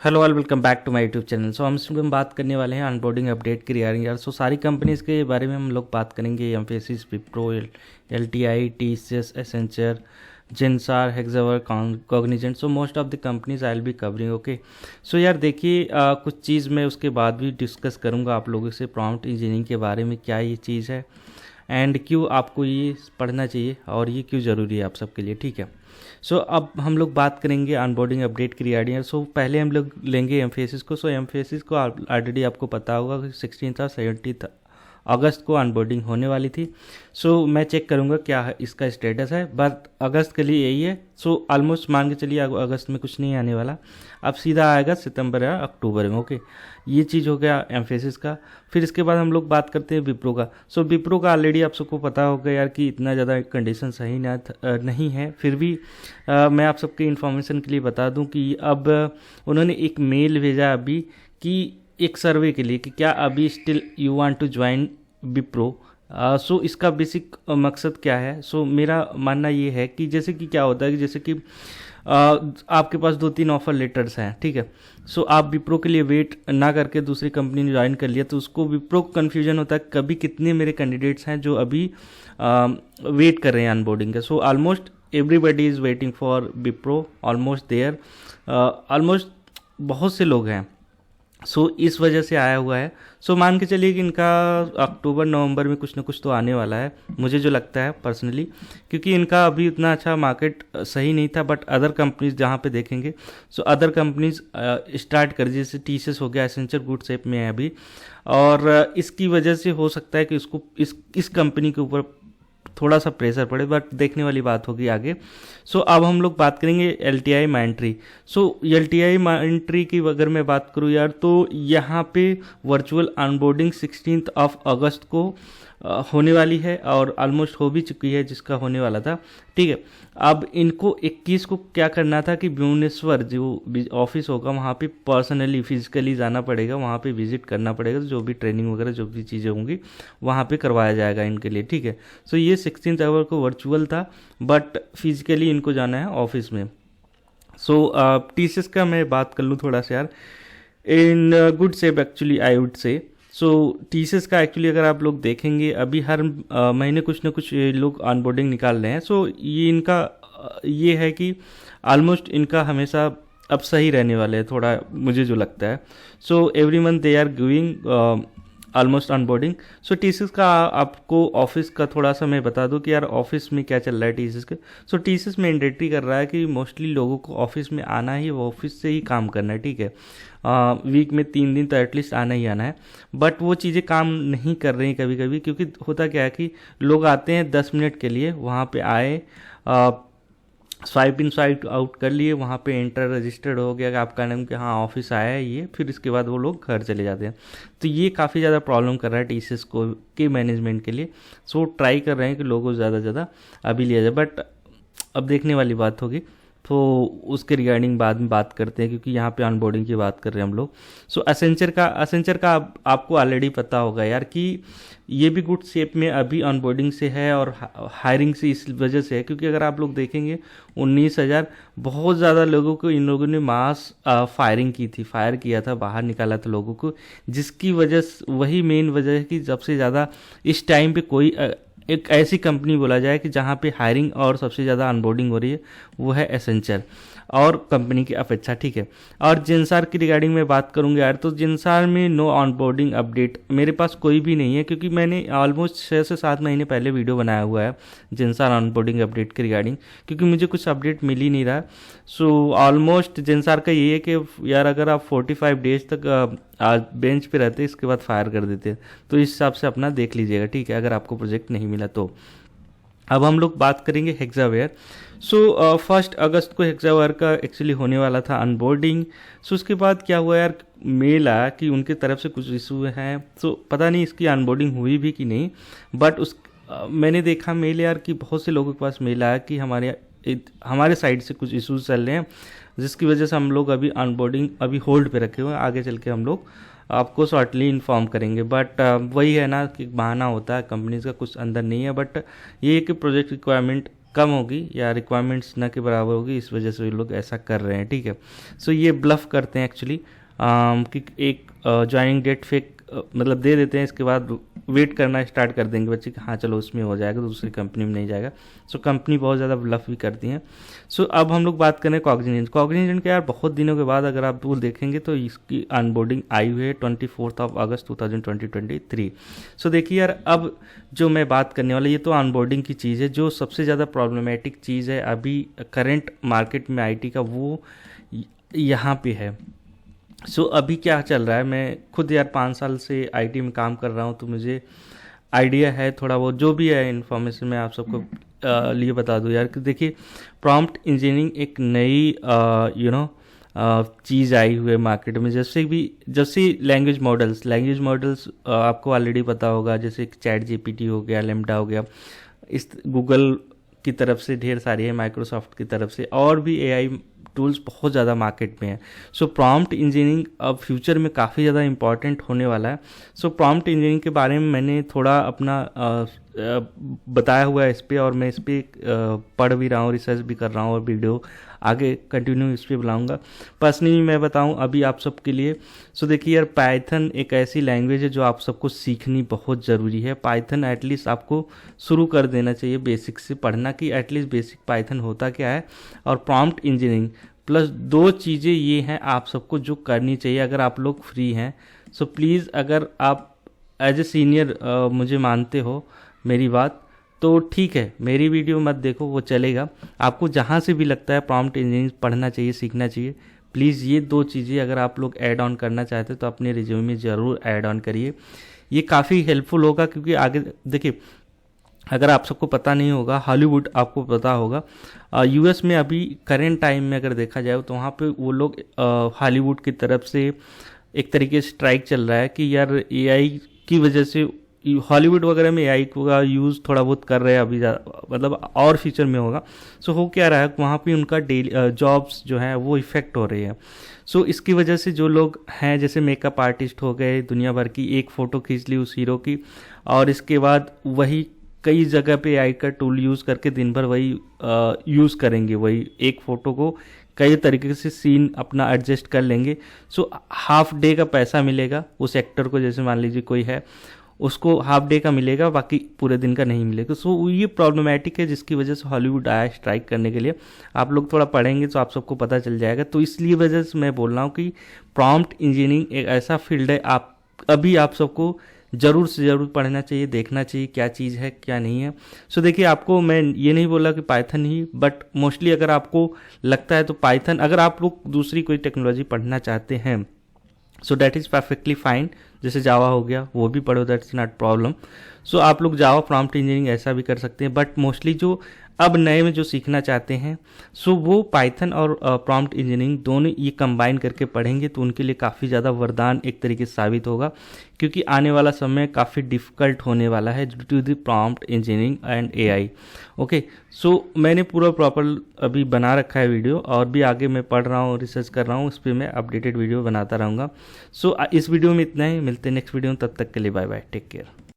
Hello all, welcome back to my YouTube channel. So हम इसमें बात करने वाले हैं अनबोर्डिंग अपडेट की रिगार्डिंग यार। सो सारी कंपनीज़ के बारे में हम लोग बात करेंगे, Mphasis, Wipro, LTI, TCS, Accenture, Zensar, Hexaware, Cognizant. So most of the companies I will be covering. Okay, so यार देखिए, कुछ चीज़ मैं उसके बाद भी डिस्कस करूँगा आप लोगों से प्रॉम्प्ट इंजीनियरिंग के बारे में, क्या ये चीज़ है एंड क्यों आपको ये पढ़ना चाहिए और ये क्यों ज़रूरी है आप सबके लिए, ठीक है। सो अब हम लोग बात करेंगे ऑनबोर्डिंग अपडेट की रिगार्डिंग। सो पहले हम लोग लेंगे एम्फेसिस को। सो एम्फेसिस को ऑलरेडी आपको पता होगा कि 16 और 17 अगस्त को अनबोर्डिंग होने वाली थी। सो मैं चेक करूंगा क्या इसका स्टेटस है, बट अगस्त के लिए यही है। सो ऑलमोस्ट मान के चलिए अगस्त में कुछ नहीं आने वाला, अब सीधा आएगा सितंबर या अक्टूबर में। ओके, ये चीज़ हो गया एम्फेसिस का। फिर इसके बाद हम लोग बात करते हैं विप्रो का। सो विप्रो का ऑलरेडी आप सबको पता होगा यार कि इतना ज़्यादा कंडीशन सही नहीं है। फिर भी मैं आप सबके इन्फॉर्मेशन के लिए बता दूं कि अब उन्होंने एक मेल भेजा अभी कि एक सर्वे के लिए कि क्या अभी still you want to join Wipro. So इसका बेसिक मकसद क्या है। सो मेरा मानना ये है कि जैसे कि क्या होता है कि जैसे कि आपके पास 2-3 ऑफर लेटर्स हैं, ठीक है। सो आप विप्रो के लिए वेट ना करके दूसरी कंपनी ने ज्वाइन कर लिया तो उसको विप्रो को कन्फ्यूजन होता है कभी कितने मेरे कैंडिडेट्स हैं जो अभी वेट कर रहे हैं अनबोर्डिंग का। So almost everybody is waiting for Wipro, almost there, almost बहुत से लोग हैं। सो इस वजह से आया हुआ है। सो मान के चलिए कि इनका अक्टूबर नवंबर में कुछ ना कुछ तो आने वाला है, मुझे जो लगता है पर्सनली, क्योंकि इनका अभी उतना अच्छा मार्केट सही नहीं था। बट अदर कंपनीज जहाँ पे देखेंगे, सो अदर कंपनीज स्टार्ट कर, जैसे TCS हो गया, एसेंचर गुड शेप में है अभी, और इसकी वजह से हो सकता है कि इसको इस कंपनी के ऊपर थोड़ा सा प्रेशर पड़े, बट देखने वाली बात होगी आगे। सो अब हम लोग बात करेंगे LTI माइंट्री। सो LTI माइंट्री की अगर मैं बात करूँ यार, तो यहाँ पे वर्चुअल ऑनबोर्डिंग 16 अगस्त को होने वाली है और ऑलमोस्ट हो भी चुकी है जिसका होने वाला था, ठीक है। अब इनको 21 को क्या करना था कि भुवनेश्वर जो ऑफिस होगा वहाँ पे पर्सनली फिजिकली जाना पड़ेगा, वहाँ पे विजिट करना पड़ेगा, जो भी ट्रेनिंग वगैरह जो भी चीज़ें होंगी वहाँ पे करवाया जाएगा इनके लिए, ठीक है। सो ये 16 अगस्त को वर्चुअल था, बट फिजिकली इनको जाना है ऑफिस में। सो TCS का मैं बात कर लूँ थोड़ा सा यार, in good shape actually I would say. So TCS का एक्चुअली अगर आप लोग देखेंगे अभी हर महीने कुछ ना कुछ ये लोग ऑनबोर्डिंग निकाल रहे हैं। सो ये इनका ये है कि ऑलमोस्ट इनका हमेशा अब सही रहने वाले हैं, थोड़ा मुझे जो लगता है। So every month they are giving almost onboarding. So TCS का आपको ऑफिस का थोड़ा सा मैं बता दूं कि यार ऑफिस में क्या चल रहा है TCS के। सो TCS मैंडेटरी कर रहा है कि मोस्टली लोगों को ऑफिस में आना ही, वो ऑफिस से ही काम करना है, ठीक है। वीक में 3 दिन तो एटलीस्ट आना ही आना है। बट वो चीज़ें काम नहीं कर रही कभी कभी, क्योंकि होता क्या है कि लोग आते हैं 10 मिनट के लिए, वहाँ पे आए, स्वाइप इन स्वाइप आउट कर लिए, वहाँ पे एंटर रजिस्टर्ड हो गया कि आपका नाम कि हाँ ऑफिस आया है ये, फिर इसके बाद वो लोग घर चले जाते हैं। तो ये काफ़ी ज़्यादा प्रॉब्लम कर रहा है TCS को के मैनेजमेंट के लिए। सो ट्राई कर रहे हैं कि लोगों को ज़्यादा से ज़्यादा अभी लिया जाए, बट अब देखने वाली बात होगी, तो उसके रिगार्डिंग बाद में बात करते हैं, क्योंकि यहाँ पे ऑनबोर्डिंग की बात कर रहे हैं हम लोग। सो एसेंचर का आपको ऑलरेडी पता होगा यार कि ये भी गुड शेप में अभी ऑनबोर्डिंग से है और हायरिंग से इस वजह से है, क्योंकि अगर आप लोग देखेंगे 19,000 बहुत ज़्यादा लोगों को इन लोगों ने मास फायर किया था, बाहर निकाला था लोगों को, जिसकी वजह वही मेन वजह है कि सबसे ज़्यादा इस टाइम पे कोई एक ऐसी कंपनी बोला जाए कि जहाँ पे हायरिंग और सबसे ज़्यादा ऑनबोर्डिंग हो रही है, वो है एसेंचर और कंपनी की अपेक्षा, ठीक है। और जेंसार की रिगार्डिंग में बात करूँगा यार, तो जेंसार में नो ऑनबोर्डिंग अपडेट मेरे पास कोई भी नहीं है, क्योंकि मैंने ऑलमोस्ट 6 से 7 महीने पहले वीडियो बनाया हुआ है जेंसार ऑनबोर्डिंग अपडेट के रिगार्डिंग, क्योंकि मुझे कुछ अपडेट मिल ही नहीं रहा। सो ऑलमोस्ट जेंसार का ये है कि यार अगर आप 45 डेज तक बेंच पे रहते इसके बाद फायर कर देते, तो इस हिसाब से अपना देख लीजिएगा, ठीक है, अगर आपको प्रोजेक्ट नहीं मिला तो। अब हम लोग बात करेंगे हेक्सावेयर। सो 1 अगस्त को हेक्सावेयर का एक्चुअली होने वाला था अनबोर्डिंग। सो उसके बाद क्या हुआ यार, मेल आया कि उनकी तरफ से कुछ इशू हैं। सो पता नहीं इसकी अनबोर्डिंग हुई भी कि नहीं, बट मैंने देखा मेल यार कि बहुत से लोगों के पास मेल आया कि हमारे साइड से कुछ इश्यूज चल रहे हैं, जिसकी वजह से हम लोग अभी अनबोर्डिंग अभी होल्ड पे रखे हुए हैं, आगे चल के हम लोग आपको शॉर्टली इन्फॉर्म करेंगे। बट वही है ना कि बहाना होता है, कंपनीज का कुछ अंदर नहीं है, बट ये है कि प्रोजेक्ट रिक्वायरमेंट कम होगी या रिक्वायरमेंट्स ना के बराबर होगी, इस वजह से ये लोग ऐसा कर रहे हैं, ठीक है। सो ये ब्लफ करते हैं एक्चुअली कि एक ज्वाइनिंग डेट फेक मतलब दे देते हैं, इसके बाद वेट करना स्टार्ट कर देंगे बच्चे कि हाँ चलो उसमें हो जाएगा, दूसरी कंपनी में नहीं जाएगा। सो कंपनी बहुत ज़्यादा ब्लफ भी करती हैं। सो अब हम लोग बात करें कॉग्निजेंट के यार बहुत दिनों के बाद अगर आप टूल देखेंगे तो इसकी अनबोर्डिंग आई हुई है 24 अगस्त 2023। सो देखिए यार, अब जो मैं बात करने वाला ये तो अनबोर्डिंग की चीज़ है। जो सबसे ज़्यादा प्रॉब्लमेटिक चीज़ है अभी करंट मार्केट में आईटी का, वो यहाँ पे है। सो अभी क्या चल रहा है, मैं खुद यार 5 साल से आईटी में काम कर रहा हूँ, तो मुझे आइडिया है थोड़ा बहुत, जो भी है इन्फॉर्मेशन मैं आप सबको लिए बता दूँ यार कि देखिए प्रॉम्प्ट इंजीनियरिंग एक नई चीज़ आई हुई है मार्केट में। जैसे लैंग्वेज मॉडल्स आपको ऑलरेडी पता होगा, जैसे चैट जीपीटी हो गया, लेम्डा हो गया, इस गूगल की तरफ से ढेर सारी है, माइक्रोसॉफ्ट की तरफ से और भी एआई टूल्स बहुत ज़्यादा मार्केट में है। सो प्रॉम्प्ट इंजीनियरिंग अब फ्यूचर में काफ़ी ज़्यादा इंपॉर्टेंट होने वाला है। सो प्रॉम्प्ट इंजीनियरिंग के बारे में मैंने थोड़ा अपना बताया हुआ है इस पर, और मैं इस पर पढ़ भी रहा हूँ, रिसर्च भी कर रहा हूँ, और वीडियो आगे कंटिन्यू इस पर बनाऊँगा। पर्सनली मैं बताऊँ अभी आप सबके लिए, सो देखिए यार, पाइथन एक ऐसी लैंग्वेज है जो आप सबको सीखनी बहुत ज़रूरी है। पाइथन एटलीस्ट आपको शुरू कर देना चाहिए बेसिक से पढ़ना, कि एटलीस्ट बेसिक पाइथन होता क्या है। और प्रॉम्प्ट इंजीनियरिंग प्लस 2 चीज़ें ये हैं आप सबको जो करनी चाहिए अगर आप लोग फ्री हैं। सो प्लीज़, अगर आप एज ए सीनियर मुझे मानते हो मेरी बात, तो ठीक है, मेरी वीडियो मत देखो, वो चलेगा। आपको जहाँ से भी लगता है प्रॉम्प्ट इंजीनियरिंग पढ़ना चाहिए, सीखना चाहिए, प्लीज़ ये 2 चीज़ें अगर आप लोग ऐड ऑन करना चाहते हो तो अपने रिज्यूमे में ज़रूर ऐड ऑन करिए। ये काफ़ी हेल्पफुल होगा, क्योंकि आगे देखिए, अगर आप सबको पता नहीं होगा, हॉलीवुड आपको पता होगा, यूएस में अभी करेंट टाइम में अगर देखा जाए तो वहाँ पे वो लोग हॉलीवुड की तरफ से एक तरीके से स्ट्राइक चल रहा है कि यार एआई की वजह से हॉलीवुड वगैरह में एआई का यूज़ थोड़ा बहुत कर रहे हैं अभी, मतलब और फ्यूचर में होगा। सो हो क्या रहा है, वहाँ पे उनका डेली जॉब्स जो है वो इफ़ेक्ट हो रही है। सो इसकी वजह से जो लोग हैं, जैसे मेकअप आर्टिस्ट हो गए, दुनिया भर की एक फ़ोटो खींच ली उस हीरो की, और इसके बाद वही कई जगह पे एआई का टूल यूज़ करके दिन भर वही यूज़ करेंगे, वही एक फ़ोटो को कई तरीके से सीन अपना एडजस्ट कर लेंगे। सो हाफ डे का पैसा मिलेगा उस एक्टर को, जैसे मान लीजिए कोई है, उसको हाफ डे का मिलेगा, बाकी पूरे दिन का नहीं मिलेगा। सो ये प्रॉब्लमेटिक है, जिसकी वजह से हॉलीवुड आया स्ट्राइक करने के लिए। आप लोग थोड़ा पढ़ेंगे तो आप सबको पता चल जाएगा। तो इसलिए वजह से मैं बोल रहा हूँ कि प्रॉम्प्ट इंजीनियरिंग एक ऐसा फील्ड है, आप सबको ज़रूर से ज़रूर पढ़ना चाहिए, देखना चाहिए क्या चीज़ है क्या नहीं है। सो देखिए, आपको मैं ये नहीं बोला कि पाइथन ही, बट मोस्टली अगर आपको लगता है तो पाइथन, अगर आप लोग दूसरी कोई टेक्नोलॉजी पढ़ना चाहते हैं so that is perfectly fine. जैसे जावा हो गया, वो भी पढ़ो, दैट्स नॉट प्रॉब्लम। सो आप लोग जावा प्रॉम्प्ट इंजीनियरिंग ऐसा भी कर सकते हैं, बट मोस्टली जो अब नए में जो सीखना चाहते हैं सो वो पाइथन और प्रॉम्प्ट इंजीनियरिंग दोनों ये कंबाइन करके पढ़ेंगे तो उनके लिए काफ़ी ज़्यादा वरदान एक तरीके से साबित होगा, क्योंकि आने वाला समय काफ़ी डिफ़िकल्ट होने वाला है due to the prompt engineering and AI. Okay, so मैंने पूरा प्रॉपर अभी बना रखा है वीडियो, और भी आगे मैं पढ़ रहा हूँ, रिसर्च कर रहा हूँ, उस पर मैं अपडेटेड वीडियो बनाता रहूँगा। सो इस वीडियो में इतना ही, मिलते हैं नेक्स्ट वीडियो में, तब तक के लिए बाय बाय, टेक केयर।